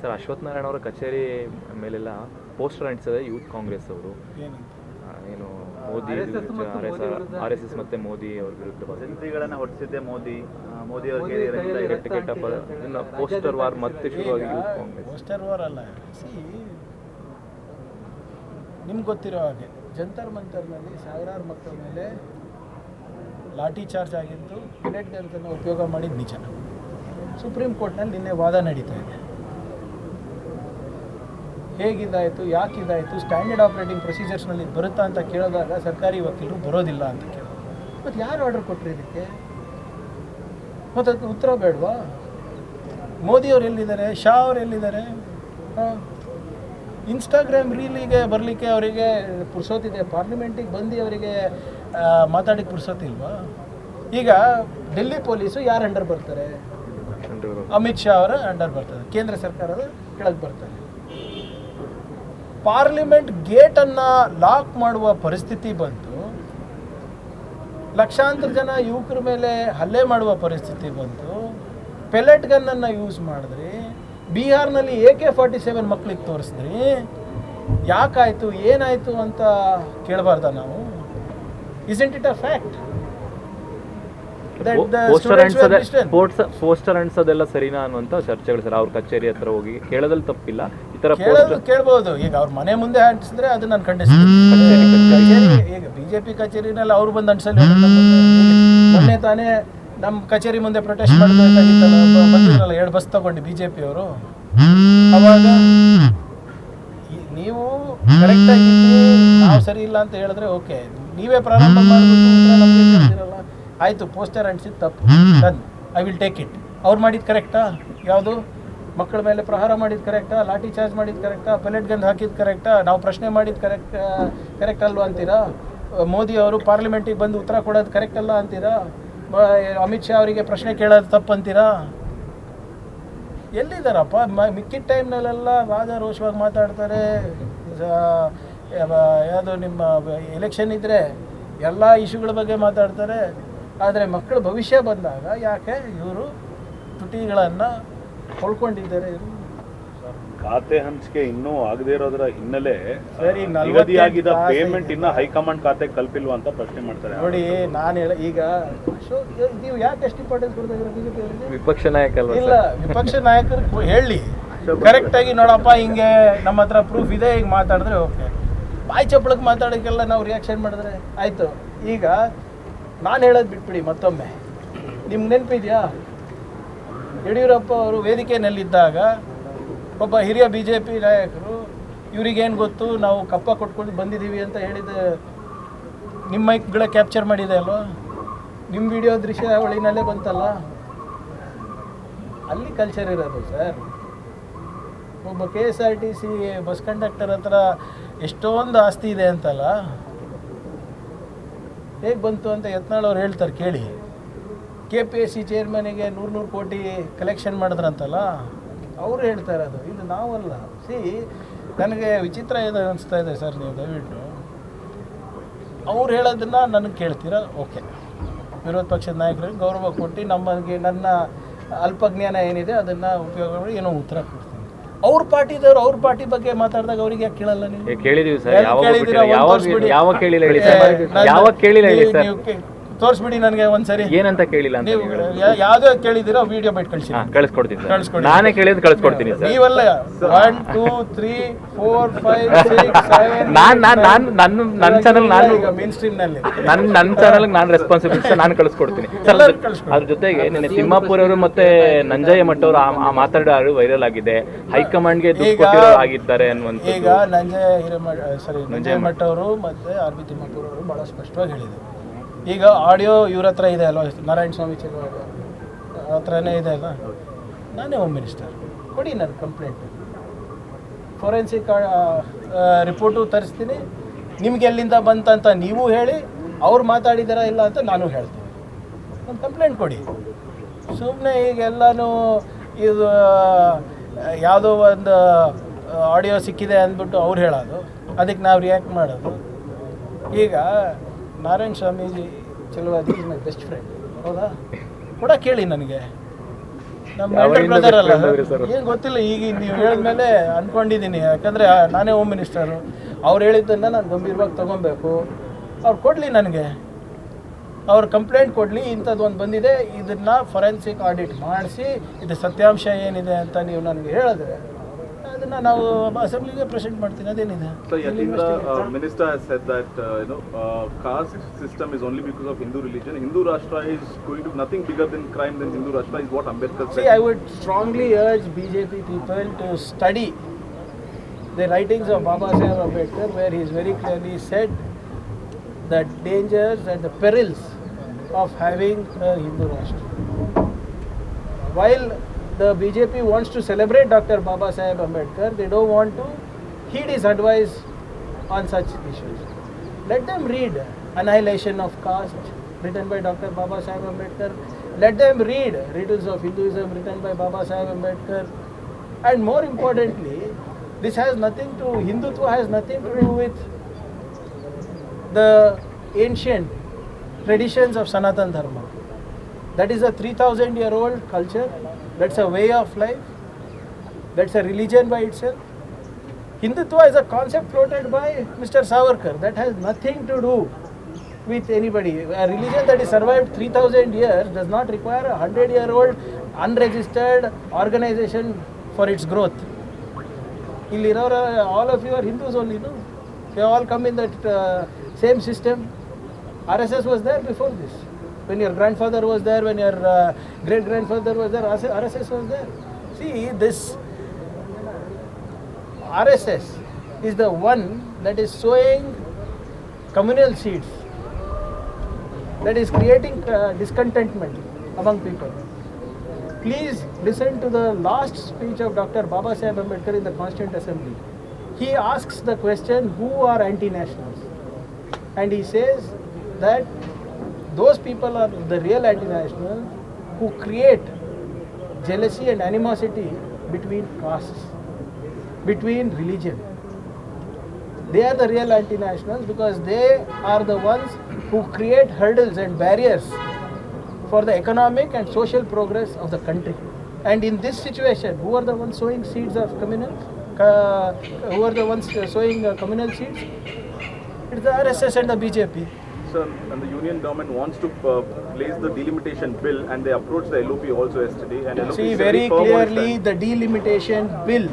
Sir, Ashwath Narayana ಅವರ ಕಚೇರಿ ಮೇಲೆಲ್ಲ ಪೋಸ್ಟರ್ ಅಂಟಿಸಿದೆ ಯೂತ್ ಕಾಂಗ್ರೆಸ್ ಅವರು. ಏನು ಮೋದಿ RSS ಮತ್ತೆ ಮೋದಿ ಅವ್ರ ವಿರುದ್ಧ ಮಂತ್ರಿಗಳನ್ನ ಹೊರಡಿಸಿದ್ದೆ ಮೋದಿ ಅವರಿಗೆ ಪೋಸ್ಟರ್ ವಾರ್ ಮತ್ತೆ ಶುರುವಾಗಿ ಯೂತ್ ಕಾಂಗ್ರೆಸ್. ಪೋಸ್ಟರ್ ವಾರ್ ಅಲ್ಲ, ನಿಮ್ಗೆ ಗೊತ್ತಿರೋ ಹಾಗೆ ಜಂತರ್ ಮಂತರ್ನಲ್ಲಿ ಸಾವಿರಾರು ಮಕ್ಕಳ ಮೇಲೆ ಲಾಠಿ ಚಾರ್ಜ್ ಆಗಿದ್ದು, ಬುಲೆಟ್ ಗನ್ಸನ್ನು ಉಪಯೋಗ ಮಾಡಿದ್ದು ನಿಜ. ಸುಪ್ರೀಂ ಕೋರ್ಟ್ನಲ್ಲಿ ನಿನ್ನೆ ವಾದ ನಡೀತಾ ಇದೆ. ಹೇಗಿದಾಯಿತು, ಯಾಕಿದಾಯಿತು, ಸ್ಟ್ಯಾಂಡರ್ಡ್ ಆಪ್ರೇಟಿಂಗ್ ಪ್ರೊಸೀಜರ್ಸ್ನಲ್ಲಿ ಬರುತ್ತಾ ಅಂತ ಕೇಳಿದಾಗ ಸರ್ಕಾರಿ ವಕೀಲರು ಬರೋದಿಲ್ಲ ಅಂತ ಕೇಳೋದು. ಮತ್ತು ಯಾರು ಆರ್ಡರ್ ಕೊಟ್ಟರು ಇದಕ್ಕೆ? ಮತ್ತು ಅದಕ್ಕೆ ಉತ್ತರ ಬೇಡವಾ? ಮೋದಿಯವ್ರು ಎಲ್ಲಿದ್ದಾರೆ, ಶಾ ಅವ್ರು ಎಲ್ಲಿದ್ದಾರೆ? ಇನ್ಸ್ಟಾಗ್ರಾಮ್ ರೀಲಿಗೆ ಬರಲಿಕ್ಕೆ ಅವರಿಗೆ ಪುರ್ಸೋತಿದೆ, ಪಾರ್ಲಿಮೆಂಟಿಗೆ ಬಂದು ಅವರಿಗೆ ಮಾತಾಡೋಕ್ಕೆ ಪುರ್ಸೋತಿಲ್ವಾ? ಈಗ ಡೆಲ್ಲಿ ಪೊಲೀಸು ಯಾರು ಅಂಡರ್ ಬರ್ತಾರೆ? ಅಮಿತ್ ಶಾ ಅವರ ಅಂಡರ್ ಬರ್ತಾರೆ, ಕೇಂದ್ರ ಸರ್ಕಾರದ ಕೆಳಗೆ ಬರ್ತಾರೆ. ಪಾರ್ಲಿಮೆಂಟ್ ಗೇಟನ್ನು ಲಾಕ್ ಮಾಡುವ ಪರಿಸ್ಥಿತಿ ಬಂತು, ಲಕ್ಷಾಂತರ ಜನ ಯುವಕರ ಮೇಲೆ ಹಲ್ಲೆ ಮಾಡುವ ಪರಿಸ್ಥಿತಿ ಬಂತು, ಪೆಲೆಟ್ ಗನ್ನನ್ನು ಯೂಸ್ ಮಾಡಿದ್ರಿ, ಬಿಹಾರ್ನಲ್ಲಿ AK-47 ಮಕ್ಕಳಿಗೆ ತೋರಿಸಿದ್ರಿ. ಯಾಕಾಯಿತು, ಏನಾಯಿತು ಅಂತ ಕೇಳಬಾರ್ದ ನಾವು? Isn't it a fact? Poster ಅಂಟಿಸೋದೆಲ್ಲ ಸರಿನಾ ಅನ್ನುವಂಥ ಚರ್ಚೆಗಳು ಸರ್. ಅವ್ರ ಕಚೇರಿ ಹತ್ರ ಹೋಗಿ ಕೇಳೋದ್ರಲ್ಲಿ ತಪ್ಪಿಲ್ಲ. ಈ ಥರ ಕೇಳ್ಬೋದು. ಈಗ ಅವ್ರ ಮನೆ ಮುಂದೆ ಅಂಟಿಸಿದ್ರೆ ಅದು ನಾನು ಖಂಡಿಸ್ತೀನಿ. ಈಗ BJP ಕಚೇರಿನಲ್ಲಿ ಅವ್ರು ಬಂದು ಅಂಟಿಸಲಿ. ಮೊನ್ನೆ ತಾನೇ ನಮ್ಮ ಕಚೇರಿ ಮುಂದೆ ಪ್ರೊಟೆಸ್ಟ್ ಮಾಡಬೇಕಾಗಿತ್ತಲ್ಲ, ಬಂದಿರಲ್ಲ 2 ಬಸ್ ತಗೊಂಡು BJP ಅವರು. ಅವಾಗ ನೀವು ಕರೆಕ್ಟಾಗಿ ನಾವು ಸರಿ ಇಲ್ಲ ಅಂತ ಹೇಳಿದ್ರೆ ಓಕೆ, ನೀವೇ ಪ್ರಾರಂಭ ಮಾಡಿಬಿಟ್ಟು ಉತ್ತರ ನಮಗೆ ಹೇಳ್ತಿರಲ್ಲ. ಆಯಿತು, ಪೋಸ್ಟರ್ ಅಂಟಿಸಿದ್ದು ತಪ್ಪು, done, I will take it. ಅವ್ರು ಮಾಡಿದ್ದು ಕರೆಕ್ಟಾ? ಯಾವುದು? ಮಕ್ಕಳ ಮೇಲೆ ಪ್ರಹಾರ ಮಾಡಿದ್ದು ಕರೆಕ್ಟಾ? ಲಾಠಿ ಚಾರ್ಜ್ ಮಾಡಿದ್ದು ಕರೆಕ್ಟಾ? ಪೆಲೆಟ್ ಗನ್ ಹಾಕಿದ್ದು ಕರೆಕ್ಟಾ? ನಾವು ಪ್ರಶ್ನೆ ಮಾಡಿದ್ದು ಕರೆಕ್ಟ್ ಅಲ್ವಾ ಅಂತೀರಾ? ಮೋದಿ ಅವರು ಪಾರ್ಲಿಮೆಂಟಿಗೆ ಬಂದು ಉತ್ತರ ಕೊಡೋದು ಕರೆಕ್ಟ್ ಅಲ್ಲ ಅಂತೀರಾ? ಅಮಿತ್ ಶಾ ಅವರಿಗೆ ಪ್ರಶ್ನೆ ಕೇಳೋದು ತಪ್ಪು ಅಂತೀರಾ? ಎಲ್ಲಿದ್ದಾರಪ್ಪ? ಮಿಕ್ಕಿದ ಟೈಮ್ನಲ್ಲೆಲ್ಲ ರಾಜಾರೋಷವಾಗಿ ಮಾತಾಡ್ತಾರೆ. ಯಾವುದು ನಿಮ್ಮ ಎಲೆಕ್ಷನ್ ಇದ್ದರೆ ಎಲ್ಲ ಇಶ್ಯೂಗಳ ಬಗ್ಗೆ ಮಾತಾಡ್ತಾರೆ. ಆದರೆ ಮಕ್ಕಳ ಭವಿಷ್ಯ ಬಂದಾಗ ಯಾಕೆ ಇವರು ತುಟಿಗಳನ್ನು ಹೊಳ್ಕೊಂಡಿದ್ದಾರೆ? ಇವರು ಖಾತೆ ಹಂಚಿಕೆ ಇನ್ನೂ ಆಗದೇ ಇರೋದ್ರ ಹಿನ್ನೆಲೆ ನಿಗದಿಯಾಗಿದ್ದ ಪೇಮೆಂಟ್ ಇನ್ನ ಹೈಕಮಾಂಡ್ ಖಾತೆಗೆ ತಲುಪಿಲ್ವಾ ಅಂತ ಪ್ರಶ್ನೆ ಮಾಡ್ತಾರೆ. ನೋಡಿ, ನಾನು ಈಗ ನೀವು ಯಾಕೆ ಎಷ್ಟು ಇಂಪಾರ್ಟೆನ್ಸ್ ಕೊಡ್ತಾ ಇದ್ದೀರಾ BJP ಅವರಿಗೆ? ವಿಪಕ್ಷ ನಾಯಕ ಅಲ್ವಾ? ಇಲ್ಲ, ವಿಪಕ್ಷ ನಾಯಕರು ಹೇಳಿ ಕರೆಕ್ಟಾಗಿ, ನೋಡಪ್ಪ ಹಿಂಗೆ ನಮ್ಮ ಹತ್ರ ಪ್ರೂಫ್ ಇದೆ, ಈಗ ಮಾತಾಡಿದ್ರೆ ಓಕೆ. ಬಾಯಿ ಚಪ್ಪಳಕ್ಕೆ ಮಾತಾಡೋಕ್ಕೆಲ್ಲ ನಾವು ರಿಯಾಕ್ಷನ್ ಮಾಡಿದ್ರೆ ಆಯಿತು. ಈಗ ನಾನು ಹೇಳೋದು ಬಿಟ್ಬಿಡಿ. ಮತ್ತೊಮ್ಮೆ ನಿಮ್ಗೆ ನೆನಪಿದೆಯಾ, ಯಡಿಯೂರಪ್ಪ ಅವರು ವೇದಿಕೆಯಲ್ಲಿದ್ದಾಗ ಒಬ್ಬ ಹಿರಿಯ BJP ನಾಯಕರು ಇವರಿಗೇನು ಗೊತ್ತು, ನಾವು ಕಪ್ಪ ಕೊಟ್ಕೊಂಡು ಬಂದಿದ್ದೀವಿ ಅಂತ ಹೇಳಿದ ನಿಮ್ಮ ಮೈಕ್ಗಳ ಕ್ಯಾಪ್ಚರ್ ಮಾಡಿದೆ ಅಲ್ವಾ? ನಿಮ್ಮ ವಿಡಿಯೋ ದೃಶ್ಯಾವಳಿನಲ್ಲೇ ಬಂತಲ್ಲ, ಅಲ್ಲಿ ಕಲ್ಚರ್ ಇರೋದು ಸರ್. ಒಬ್ಬ KSRTC ಬಸ್ ಕಂಡಕ್ಟರ್ ಹತ್ರ ಎಷ್ಟೊಂದು ಆಸ್ತಿ ಇದೆ ಅಂತಲ್ಲ, ಹೇಗೆ ಬಂತು ಅಂತ ಯತ್ನಾಳ್ ಅವ್ರು ಹೇಳ್ತಾರೆ ಕೇಳಿ. KPSC ಚೇರ್ಮನಿಗೆ 100 ಕೋಟಿ ಕಲೆಕ್ಷನ್ ಮಾಡಿದ್ರಂತಲ್ಲ, ಅವರು ಹೇಳ್ತಾ ಇರೋದು, ಇದು ನಾವಲ್ಲ. ನನಗೆ ವಿಚಿತ್ರ ಏನು ಅನಿಸ್ತಾ ಇದೆ ಸರ್, ನೀವು ದಯವಿಟ್ಟು ಅವ್ರು ಹೇಳೋದನ್ನು ನನಗೆ ಕೇಳ್ತೀರಾ? ಓಕೆ, ವಿರೋಧ ಪಕ್ಷದ ನಾಯಕರಿಗೆ ಗೌರವ ಕೊಟ್ಟು ನನ್ನ ಅಲ್ಪಜ್ಞಾನ ಏನಿದೆ ಅದನ್ನು ಉಪಯೋಗ ಮಾಡಿ ಏನೋ ಉತ್ತರ ಕೊಡ್ತೀನಿ. ಅವ್ರ ಪಾರ್ಟಿದವ್ರು ಅವ್ರ ಪಾರ್ಟಿ ಬಗ್ಗೆ ಮಾತಾಡಿದಾಗ ಅವ್ರಿಗೆ ಯಾಕೆ ಕೇಳಲ್ಲ? ನೀವು ಕೇಳಿದೀವಿ ಸರ್. ಯಾವ ಕೇಳಿಲ್ಲ, ತೋರಿಸ್ಬಿಡಿ ನನಗೆ ಒಂದ್ಸರಿ. ಏನಂತ ಕೇಳಿಲ್ಲ? ನೀವು ಯಾವ್ದು ಕೇಳಿದಿರೋ ವಿಡಿಯೋ ಬಿಟ್ಟು ಕಳಿಸ್ಕೊಡ್ತೀನಿ. ನಾನೇ ಕೇಳಿದ್ ಕಳಿಸ್ಕೊಡ್ತೀನಿ. ನೀವಲ್ಲ 1 2 3 4 5 6 7 ನನ್ನ ಚಾನಲ್, ನಾನು ಮೇನ್ ಸ್ಟ್ರೀಮ್ ನಲ್ಲಿ ನನ್ನ ಚಾನಲ್ ನಾನು ರೆಸ್ಪಾನ್ಸಿಬಿಲಿಟಿ ನಾನು ಕಳಿಸ್ಕೊಡ್ತೀನಿ. ಅದ್ರ ಜೊತೆಗೆ ನಿನ್ನೆ ತಿಮ್ಮಾಪುರ್ ಅವರು ಮತ್ತೆ ನಂಜಯ್ಯ ಮಠ ಅವರು ಆ ಮಾತಾಡೋ ವೈರಲ್ ಆಗಿದೆ. ಹೈಕಮಾಂಡ್ಗೆ ದುಡ್ಡು ಕೊಟ್ಟಿರೋ ಆಗಿದ್ದಾರೆ ಅನ್ನುವಂಥ. ಈಗ ನಂಜಯ್ಯ ಮಠ ಅವರು ಮತ್ತೆ RB ತಿಮ್ಮಾಪುರ್ ಅವರು ಬಹಳ ಸ್ಪಷ್ಟವಾಗಿ ಹೇಳಿದರು. ಈಗ ಆಡಿಯೋ ಇವ್ರ ಹತ್ರ ಇದೆ ಅಲ್ವಾ, ನಾರಾಯಣ ಸ್ವಾಮಿ ಹತ್ರನೇ ಇದೆ ಅಲ್ಲ, ನಾನೇ ಹೋಮ್ ಮಿನಿಸ್ಟರ್, ಕೊಡಿ ನನ್ನ ಕಂಪ್ಲೇಂಟ್, ಫೋರೆನ್ಸಿಕ್ ರಿಪೋರ್ಟು ತರಿಸ್ತೀನಿ, ನಿಮ್ಗೆ ಎಲ್ಲಿಂದ ಬಂತಂತ ನೀವು ಹೇಳಿ, ಅವ್ರು ಮಾತಾಡಿದಾರ ಇಲ್ಲ ಅಂತ ನಾನು ಹೇಳ್ತೀನಿ, ಒಂದು ಕಂಪ್ಲೇಂಟ್ ಕೊಡಿ. ಸುಮ್ಮನೆ ಈಗೆಲ್ಲನೂ ಇದು ಯಾವುದೋ ಒಂದು ಆಡಿಯೋ ಸಿಕ್ಕಿದೆ ಅಂದ್ಬಿಟ್ಟು ಅವ್ರು ಹೇಳೋದು, ಅದಕ್ಕೆ ನಾವು ರಿಯಾಕ್ಟ್ ಮಾಡೋದು. ಈಗ Narayana Swamiji Chaluvadi is my best friend, ಹೌದಾ? ಕೂಡ ಕೇಳಿ ನನಗೆ, ನಮ್ಮ ಯಾವಾಗಿಂದ ಮೆಂಟಲ್ ಬ್ರದರ್ ಅಲ್ಲ best friend ಅವ್ರಿ sir? ಏನು ಗೊತ್ತಿಲ್ಲ, ಈಗ ನೀವು ಹೇಳಿದ್ಮೇಲೆ ಅಂದ್ಕೊಂಡಿದ್ದೀನಿ. ಯಾಕಂದರೆ ನಾನೇ ಹೋಮ್ ಮಿನಿಸ್ಟರು, ಅವ್ರು ಹೇಳಿದ್ದನ್ನು ನಾನು ಗಂಭೀರವಾಗಿ ತೊಗೊಬೇಕು. ಅವ್ರು ಕೊಡಲಿ, ನನಗೆ ಅವ್ರು ಕಂಪ್ಲೇಂಟ್ ಕೊಡಲಿ, ಇಂಥದ್ದು ಒಂದು ಬಂದಿದೆ, ಇದನ್ನು ಫೊರೆನ್ಸಿಕ್ ಆಡಿಟ್ ಮಾಡಿಸಿ ಇದು ಸತ್ಯಾಂಶ ಏನಿದೆ ಅಂತ ನೀವು ನನಗೆ ಹೇಳಿದ್ರೆ ಅದನ್ನು ನಾವು ಅಸೆಂಬ್ಲಿಗೆ ಪ್ರೆಸೆಂಟ್ ಮಾಡ್ತೀನಿ. ಅದೇನಿದೆ. So Yatindra minister has said that caste system is only because of Hindu religion. Hindu Rashtra is going to nothing bigger than crime than Hindu Rashtra is what Ambedkar said. See, I would strongly urge BJP people to study the writings of Baba Saheb Ambedkar, where he has very clearly said the dangers and the perils of having a Hindu Rashtra. While the BJP wants to celebrate Dr. Baba Saheb Ambedkar, they don't want to heed his advice on such issues. Let them read Annihilation of Caste, written by Dr. Baba Saheb Ambedkar. Let them read Riddles of Hinduism, written by Baba Saheb Ambedkar. And more importantly, this has nothing to, Hindutva has nothing to do with the ancient traditions of Sanatan Dharma. That is a 3,000-year-old culture. That's a way of life. That's a religion by itself. Hindutva is a concept floated by Mr. Savarkar. That has nothing to do with anybody. A religion that has survived 3,000 years does not require a 100-year-old unregistered organization for its growth. All of you are Hindus only, no? They all come in that same system. RSS was there before this. When your grandfather was there, when your great-grandfather was there, RSS was there. See, this RSS is the one that is sowing communal seeds, that is creating discontentment among people. Please listen to the last speech of Dr. Baba Saheb Ambedkar in the Constituent Assembly. He asks the question, who are anti-nationals? And he says that those people are the real anti-nationals who create jealousy and animosity between castes, between religion. They are the real anti-nationals because they are the ones who create hurdles and barriers for the economic and social progress of the country. And in this situation, who are the ones sowing seeds of communal? Who are the ones sowing communal seeds? It's the RSS and the BJP. Sir, and the union government wants to place the delimitation bill, and they approached the LOP also yesterday. And LOP See, is very firm on its clearly, stand. the delimitation bill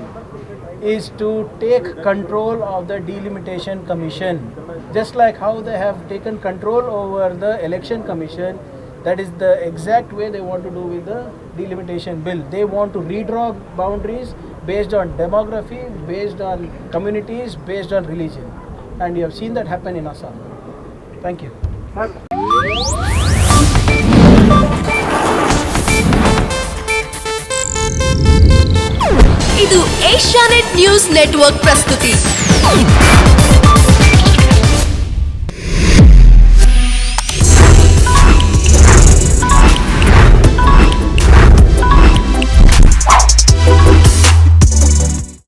is to take control of the delimitation commission. Just like how they have taken control over the election commission, that is the exact way they want to do with the delimitation bill. They want to redraw boundaries based on demography, based on communities, based on religion. And you have seen that happen in Assam. Thank you. ಇದು Asianet news network ಪ್ರಸ್ತುತಿ.